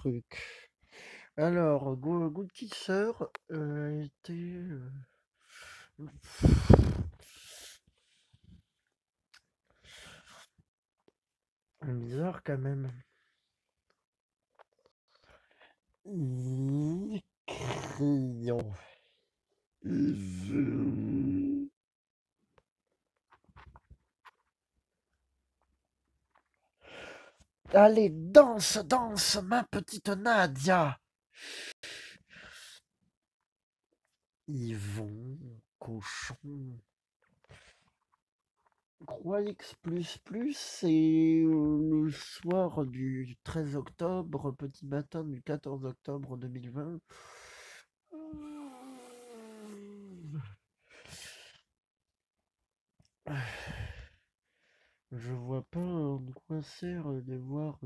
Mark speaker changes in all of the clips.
Speaker 1: truc. Alors, Good Kisser était bizarre quand même. Crayon. Allez, danse, danse, ma petite Nadia. Yvon, cochon. Croix X++, c'est le soir du 13 octobre, petit matin du 14 octobre 2020. Je vois pas en quoi sert de voir.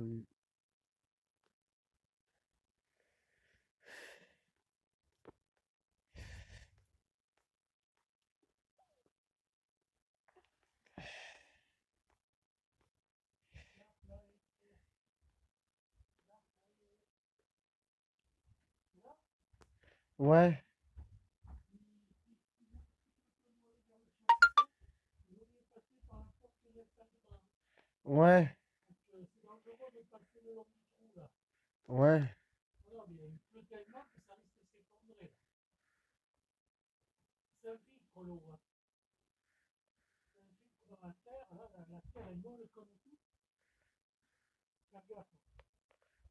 Speaker 1: Ouais, ouais, ouais.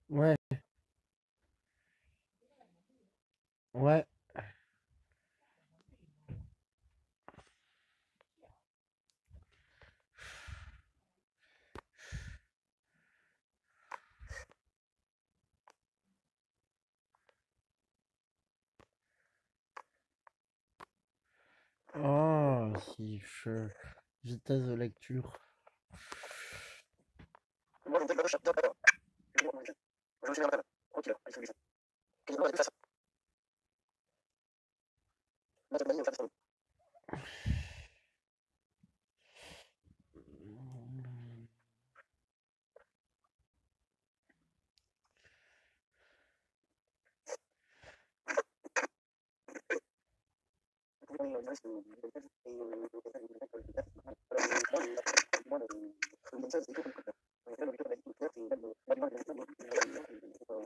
Speaker 1: Ouais, ouais. Oh, si je... Vitesse de lecture.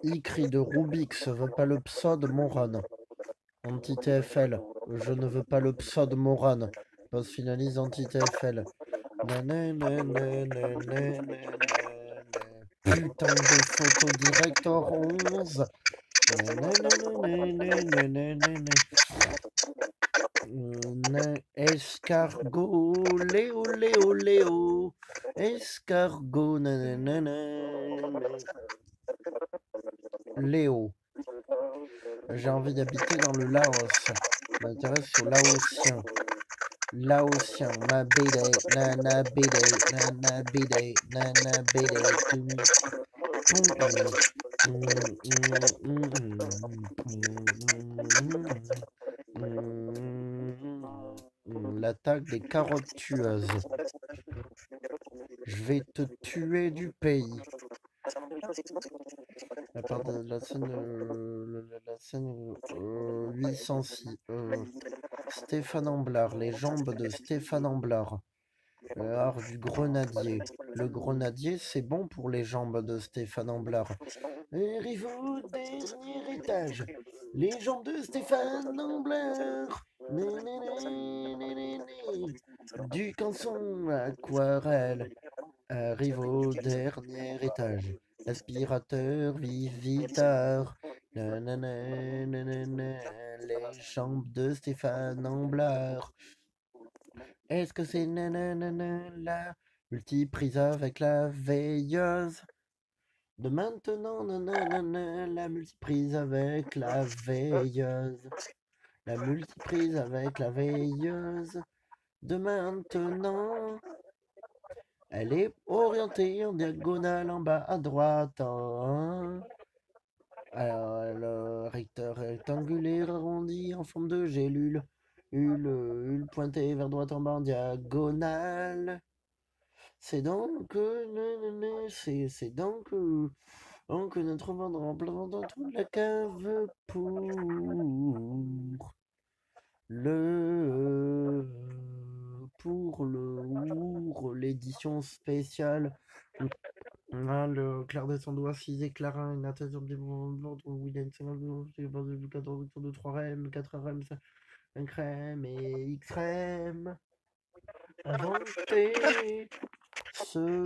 Speaker 1: Écrit de Rubix veut pas le psaude Moran. Anti-TFL. Je ne veux pas le psaude Moran. Pause finalise anti-TFL. Putain de photo director 11. Escargot, Léo, Léo, Léo. Escargot, Léo. J'ai envie d'habiter dans le Laos. Je m'intéresse aux Laotiens. Laotien, ma bidé, nana bidé, nana bidé, nana bidé, l'attaque des carottes tueuses. Je vais te tuer du pays. À part de la scène 806. Stéphane Amblard, les jambes de Stéphane Amblard. L'art du grenadier. Le grenadier, c'est bon pour les jambes de Stéphane Amblard. Arrive au dernier étage. Les jambes de Stéphane Amblard. Du canson aquarelle. Arrive au dernier étage. Aspirateur, vivitar. Les jambes de Stéphane Amblard. Est-ce que c'est nanana la multiprise avec la veilleuse? De maintenant, nanana, la multiprise avec la veilleuse. La multiprise avec la veilleuse. De maintenant. Elle est orientée en diagonale en bas à droite. Alors, le recteur rectangulaire arrondi en forme de gélule. Hule pointé vers droite en bas en diagonale. C'est donc. C'est donc. On connaît notre vendre en plein dans toute la cave le l'édition spéciale. Le Claire des Sandois, 6 éclairins, une attention de William 14 de 3 rem, 4 rem, 5 rem et X rem. Inventé ce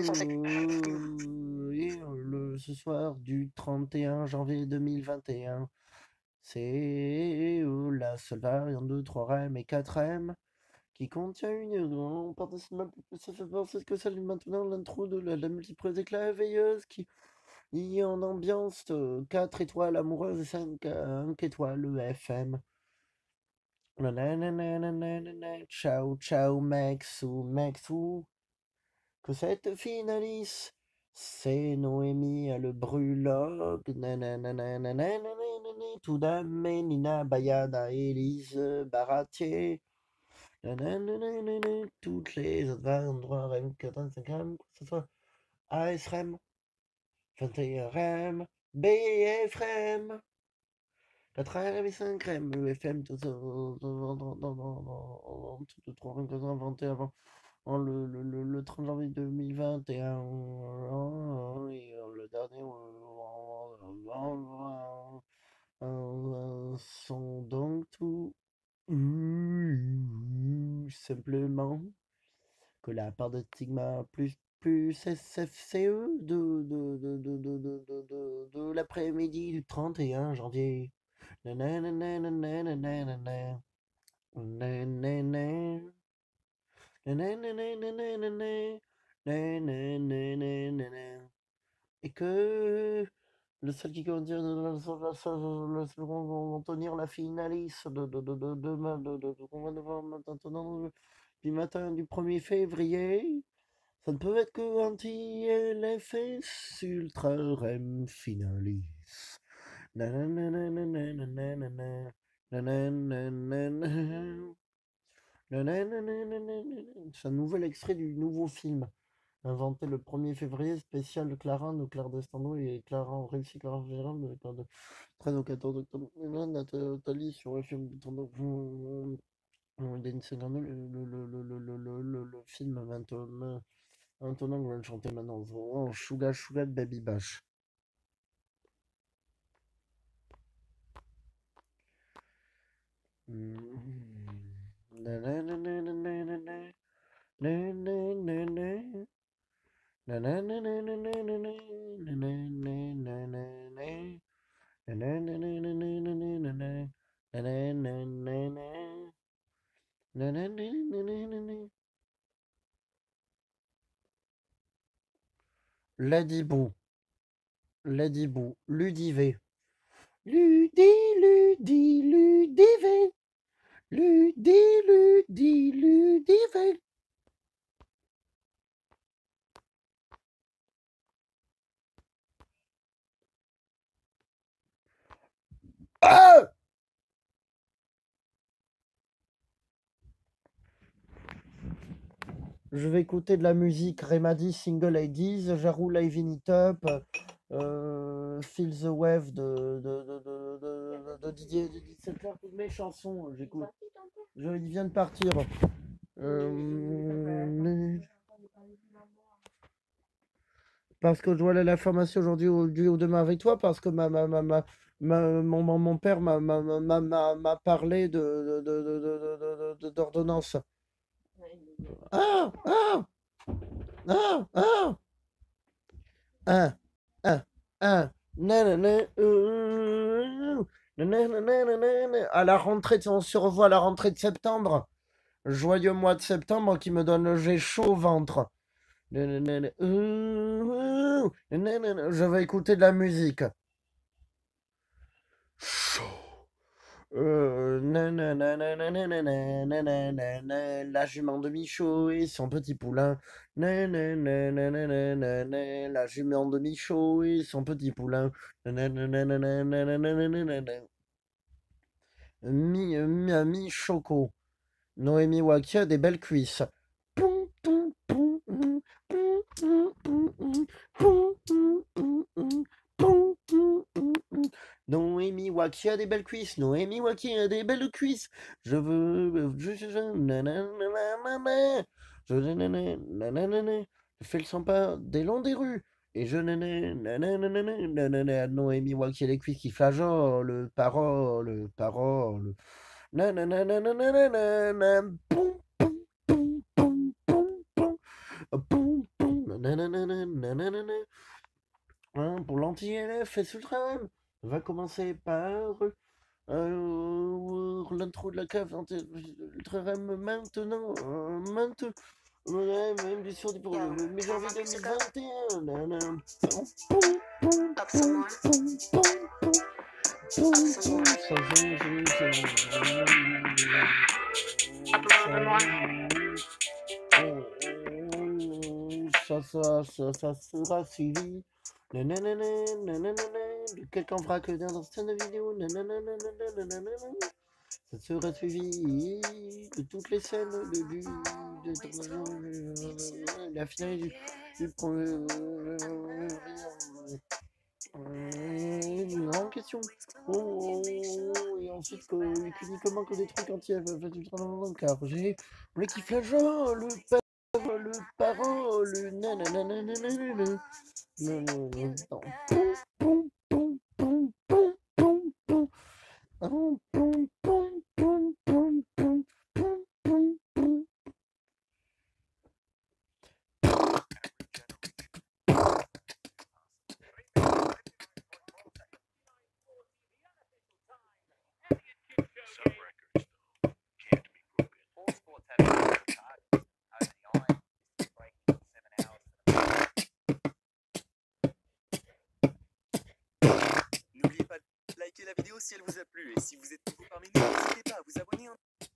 Speaker 1: soir du 31 janvier 2021. C'est la seule variante de 3 rem et 4 rem qui contient une participe ça fait penser que celle maintenant l'intro de la multiprise éclat veilleuse qui y en ambiance 4 étoiles amoureuses et 5 étoiles FM. Ciao ciao Maxou que cette finaliste c'est Noémie le brûlog tout d'âme Nina Bayada Élise Baratier. Toutes les autres endroits REM 45 grammes, que ce soit ASREM, 21 REM, BFREM, 4 REM et 5 REM, EFM, tout ça, 3 REM, inventé avant le 30 janvier 2021, et le dernier sont donc tout simplement que la part de stigma plus SFCE de l'après-midi du 31 janvier. Nananananananana. Nanana. Nanananananana. Nananananana. Et que le seul qui contient le seul vont tenir la finaliste qu'on va devoir maintenant du matin du 1er février. Ça ne peut être que anti-LFS Ultra REM Finalis. Nananananananana. Nananananana. Nananananana. C'est un nouvel extrait du nouveau film inventé le 1er février, spécial Clarin de Claire Destando et Clarin réussi Clarin Gérald de Claire de 13 au 14 octobre. Nathalie sur FM Denis Segrano, le film maintenant que je vais le chanter maintenant. Oh, Sugar Sugar Baby Bash. Ladyboo, Ladyboo, Ludivé. Ludivé. Ludivé. Ah! Je vais écouter de la musique Remedy Single Ladies, Jarou Live in It Up, Feel the Wave de Didier Sinclair, toutes mes chansons, j'écoute. Il vient de partir. Parce que je dois aller à la pharmacie aujourd'hui ou demain avec toi, parce que mon père m'a parlé d'ordonnance. Ah! Ah! Ah! Ah! Un, un, un. À la rentrée, on se revoit à la rentrée de septembre. Joyeux mois de septembre qui me donne le jet chaud au ventre. Je vais écouter de la musique. Chaud. La jument de Michaud et son petit poulain. La jument de Michaud et son petit poulain. Choco. Noémie Wakia, des belles cuisses. Noémie Waki a des belles cuisses. Noémie Waki a des belles cuisses. Je veux. Nananana. Nananana. Je fais le 100 pas des longs des rues. Et je. Nananana. Noémie Waki a les cuisses qui flageolent. Parole. Parole. Nananana. Poum, poum, poum, poum, poum, poum. Poum, poum. Nananana. Pour l'anti-LF et sur le tram, va commencer par l'intro de la cave, le tram maintenant, maintenant, même du sur pour le mai janvier 2021. Nanana. Poum, poum, poum, poum, poum, poum, poum, poum. Ça sera suivi. Nananana, nananana, de quelqu'un fera que dans cette vidéo. Nananana, nananana. Ça sera suivi de toutes les scènes de la finale du une grande question. Et ensuite uniquement que des trucs entiers. Car j'ai le qui flageole, le parole, nananana. Poum, poum, poum, poum, poum, poum. Poum, poum, poum, poum, poum, poum, poum, poum, poum.
Speaker 2: N'oubliez pas de liker la vidéo si elle vous a plu et si vous êtes nouveau parmi nous, n'hésitez pas à vous abonner en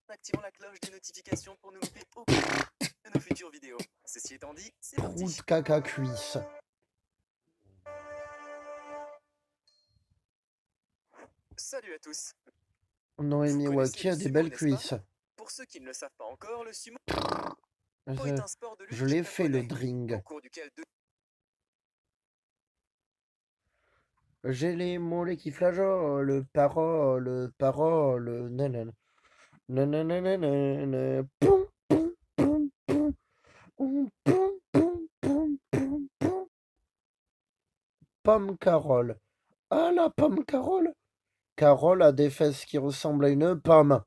Speaker 2: activant la cloche des notifications pour ne louper aucune de nos futures vidéos. Ceci étant dit, c'est parti.
Speaker 1: Prout caca cuisse.
Speaker 2: Salut à tous.
Speaker 1: Noémie
Speaker 2: Vous connaissez
Speaker 1: Waki a
Speaker 2: le
Speaker 1: des
Speaker 2: sumo,
Speaker 1: belles
Speaker 2: n'est-ce pas?
Speaker 1: cuisses.
Speaker 2: Pour ceux qui ne le savent pas encore, le sumo est un sport de lutte
Speaker 1: Je l'ai fait le
Speaker 2: japonais, au
Speaker 1: drink.
Speaker 2: cours duquel deux
Speaker 1: J'ai les mollets qui flageolent, parole, parole, nanana. Nananana. Poum, poum, poum, poum. Poum, poum, poum, poum, poum, poum. Pomme Carole. Ah, la pomme Carole. Carole a des fesses qui ressemblent à une pomme.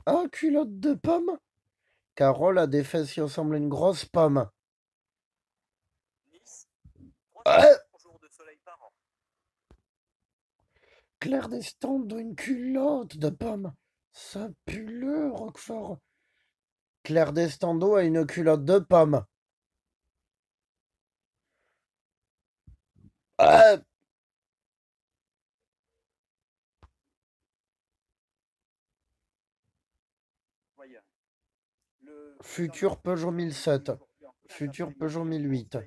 Speaker 1: Ah, culotte de pomme. Carole a des fesses qui ressemblent à une grosse pomme.
Speaker 2: Nice,
Speaker 1: Ah,
Speaker 2: 3 jours de soleil par an.
Speaker 1: Claire d'Estaing une culotte de pomme. Ça pue le Roquefort. Claire d'Estando a une culotte de pomme. Ah,
Speaker 2: Voyons. Le
Speaker 1: futur Peugeot 1007. Futur Peugeot 1008.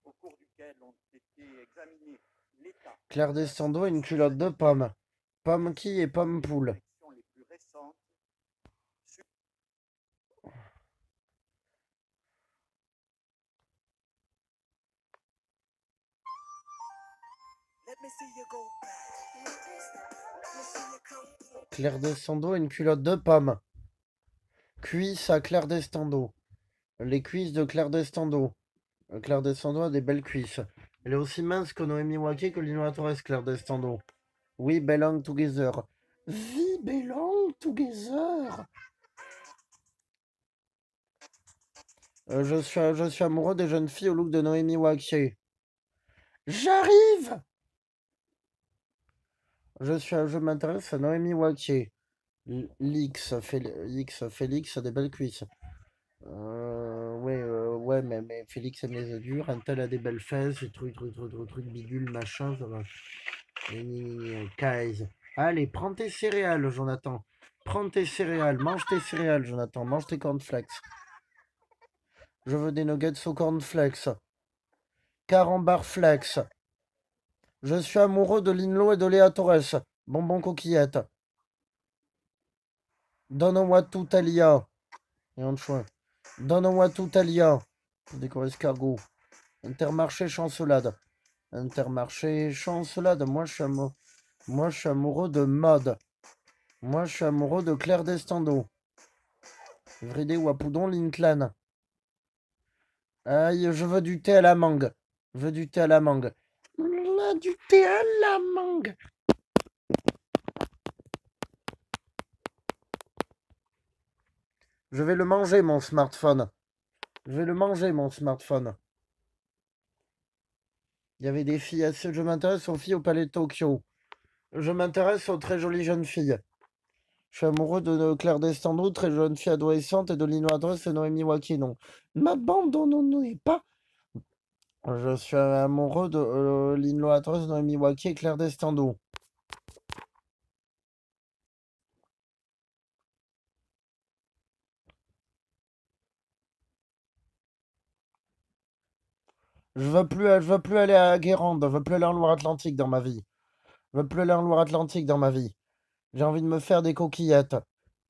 Speaker 2: au cours duquel ont été examinés l'état
Speaker 1: Claire d'Estando a une culotte de pomme. Pomme qui et pomme poule.
Speaker 2: les plus récentes. Let me see you go back. Let me see you come.
Speaker 1: Claire d'Estando a une culotte de pomme. Cuisse à Claire d'Estando. Les cuisses de Claire d'Estando. Claire d'Estando a des belles cuisses. Elle est aussi mince que Noémie Waki que Linoa Torres, Claire d'Estando. We belong together. We belong together. Je suis amoureux des jeunes filles au look de Noémie Waki. J'arrive. Je m'intéresse à Noémie Waki. Félix a des belles cuisses. Ouais, mais Félix aime les œufs durs. Antel a des belles fesses, truc, bidule, machin, ça va. Kaiz. Allez, prends tes céréales, Jonathan. Prends tes céréales, mange tes céréales, Jonathan. Mange tes cornflakes. Je veux des nuggets au cornflakes. Carambar flex. Je suis amoureux de Linlo et de Léa Torres. Bonbon coquillette. Donne-moi tout Talia. Et en choix. Donne-moi tout Talia. Pour décorer escargot. Intermarché chancelade. Intermarché, chancelade. Moi, je suis amoureux de mode. Moi, je suis amoureux de Claire Destando. Vridé Wapoudon, Lintlan. Aïe, je veux du thé à la mangue. Je veux du thé à la mangue. Là, du thé à la mangue. Je vais le manger, mon smartphone. Je vais le manger, mon smartphone. Il y avait des filles assez... Je m'intéresse aux filles au Palais de Tokyo. Je m'intéresse aux très jolies jeunes filles. Je suis amoureux de Claire Destandro, très jeune fille adolescente, et de Lino Adresse et Noémie Wakino. M'abandonnez pas. Je suis amoureux de Lino Adresse, Noémie Waki et Claire Destando. Je veux plus aller à Guérande, je veux plus aller en Loire-Atlantique dans ma vie. Je veux plus aller en Loire-Atlantique dans ma vie. J'ai envie de me faire des coquillettes.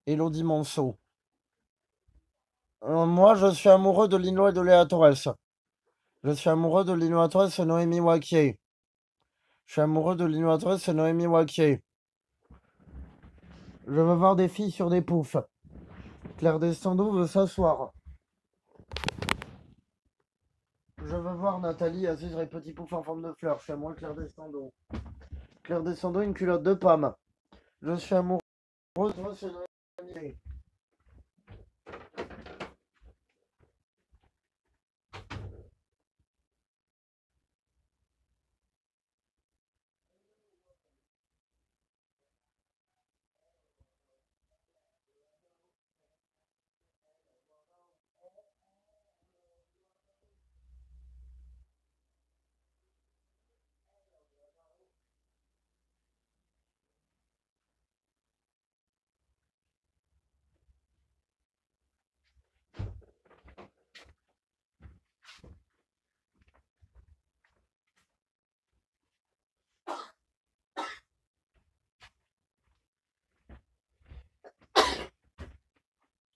Speaker 1: Élodie Monceau. Moi, je suis amoureux de Lino et de Léa Torres. Je suis amoureux de Lino Torres et Noémie Wakier. Je suis amoureux de Lino Torres et Noémie Wakier. Je veux voir des filles sur des poufs. Claire Destando veut s'asseoir. Je veux voir Nathalie assise sur les petits poufs en forme de fleurs. Je suis amoureux de Claire Destando. Claire Destando, une culotte de pomme. Je suis amoureux de toi, c'est Noémie.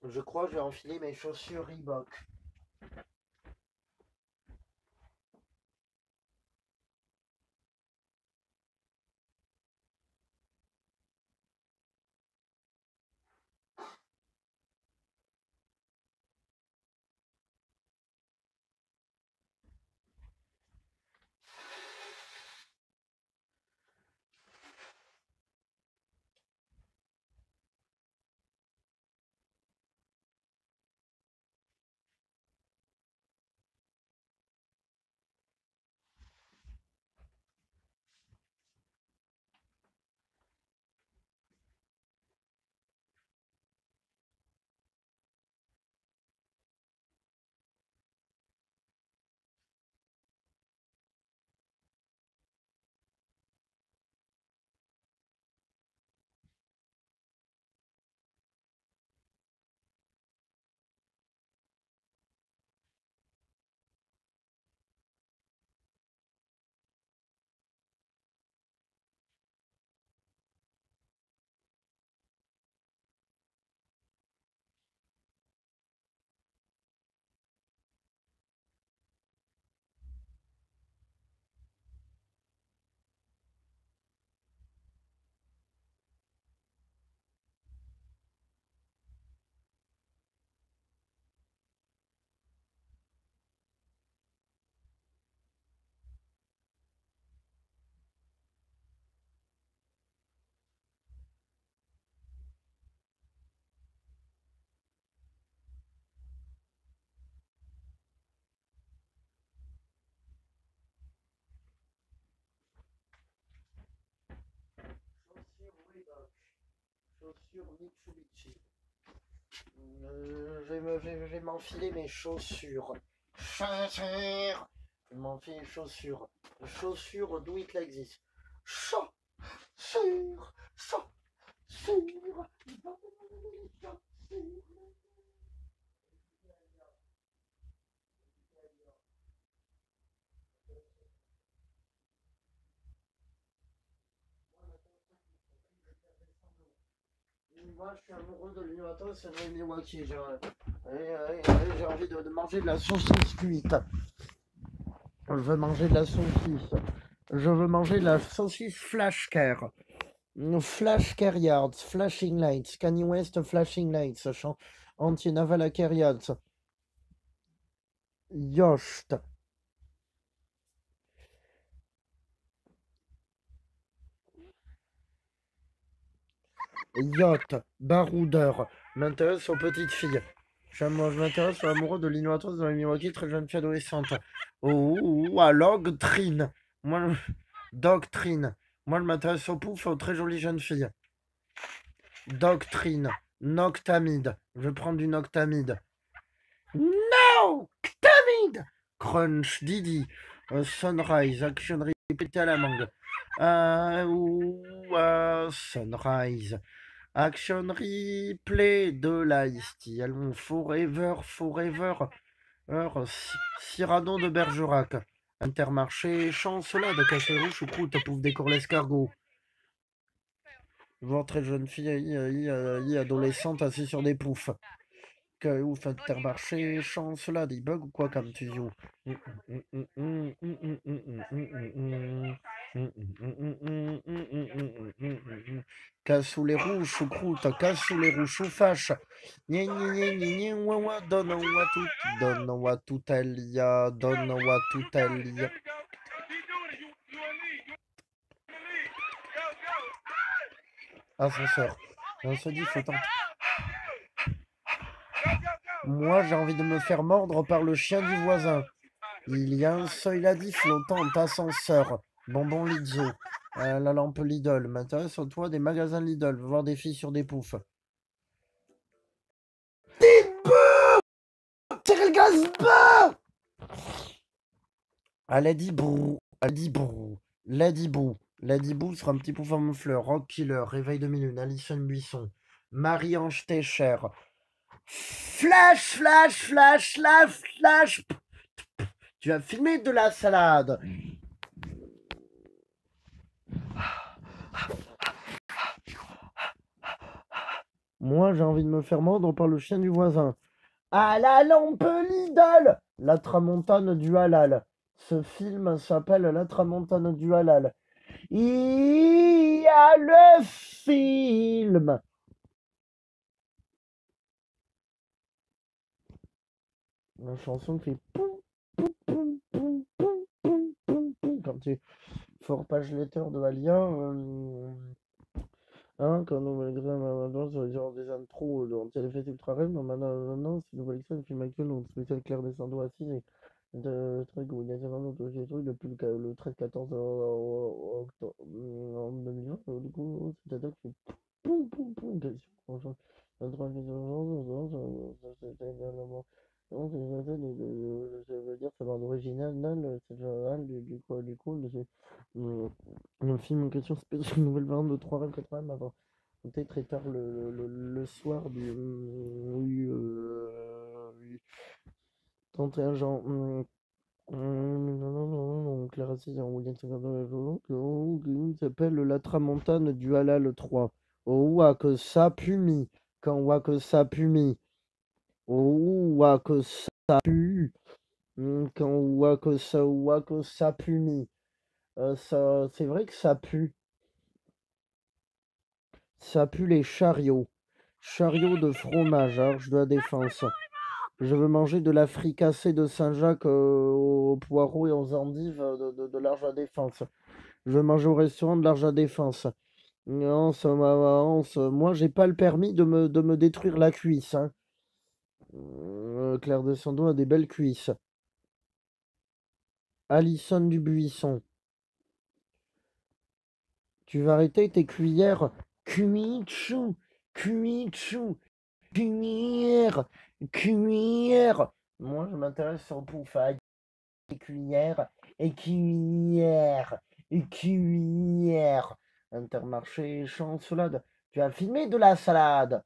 Speaker 1: Je crois que je vais enfiler mes chaussures Reebok. Chaussures Mitsubishi. Je vais m'enfiler mes chaussures. Chaussures. Je vais m'enfiler les chaussures. Chaussures d'où it existe. Chaussures. Chaussures. Moi, je suis amoureux de l'union c'est Noémie Waki. J'ai envie de manger de la saucisse cuite. Je veux manger de la saucisse. Je veux manger de la saucisse Flash Care. Flash Care Yards, Flashing Lights, Kanye West Flashing Lights, Anti-Naval Care Yards. Yost. Yacht, baroudeur, m'intéresse aux petites filles. Je m'intéresse aux amoureux de l'innovatrice dans les Milwaukee, très jeune fille adolescente. Oh, à Doctrine. Moi, Doctrine. Moi, je m'intéresse aux poufs, aux très jolies jeunes filles. Doctrine. Noctamide. Je vais prendre du Noctamide. No! Noctamide! Crunch, Didi. Sunrise, Action répétée à la mangue. Sunrise. Action replay de l'Ice-T. Allons, Forever. Cyrano de Bergerac. Intermarché, chancelade, café choucroute, pouf décore l'escargot. Voir très jeune fille, adolescente assise sur des poufs. Que ouf, Intermarché, chancelade, il bug ou quoi comme tuyau? Casse sous les roues, choucroute, casse sous les roues, choufache. Donne-moi tout Elia, donne-moi tout Elia. Ascenseur. On se dit, faut tenter. Moi, j'ai envie de me faire mordre par le chien du voisin. Il y a un seuil à 10 flottant, ascenseur. Bonbon Lizzo. La lampe Lidl. M'intéresse au toit des magasins Lidl. Voir des filles sur des poufs. Tirez le gaz bas. Lady Boo. Lady Boo sera un petit pouf en fleur. Rock Killer. Réveil de minuit. Alison Buisson. Marie-Ange Técher. Flash. Tu as filmé de la salade. Moi, j'ai envie de me faire mordre par le chien du voisin. À la lampe Lidl. La tramontane du halal. Ce film s'appelle La tramontane du halal. Il y a le film. La chanson qui fait poum, poum, poum, poum, poum, poum, poum, poum. Quand tu fort page letter de Alia. Quand on malgré maintenant sur les genres des intros dans Téléfest Ultra Rêve, maintenant c'est une nouvelle extrait du film actuel, donc spécial Claire Descendant assise et de truc où il y a vraiment tous les trucs depuis le 13-14 octobre en 2020, du coup c'est-à-dire que c'est poum poum poum question franchement. Un truc non, je veux dire, c'est bande originale, c'est général, du coup, le film en question, c'est une nouvelle variante de 3 rêves 80 avant. Peut-être très tard le soir du 31 jan. Donc la racine en William qui s'appelle La Tramontane du Halal 3. Oh, ouah, que ça pumie. Quand ouah, que ça pumie. Oh, ouah, que ça pue. Quand ouah, que ça pumie. C'est vrai que ça pue. Ça pue les chariots. Chariots de fromage, Arche de la Défense. Je veux manger de la fricassée de Saint-Jacques aux poireaux et aux endives de l'Arche de la Défense. Je veux manger au restaurant de l'Arche de la Défense. Non, moi, j'ai pas le permis de me détruire la cuisse. Hein. Claire de Sando a des belles cuisses. Alison Dubuisson. Tu vas arrêter tes cuillères. Cuichou, cuichou, cuillère. Moi, je m'intéresse au pouffaille. Cuillère, cuillère. Intermarché, chancelade. Tu as filmé de la salade.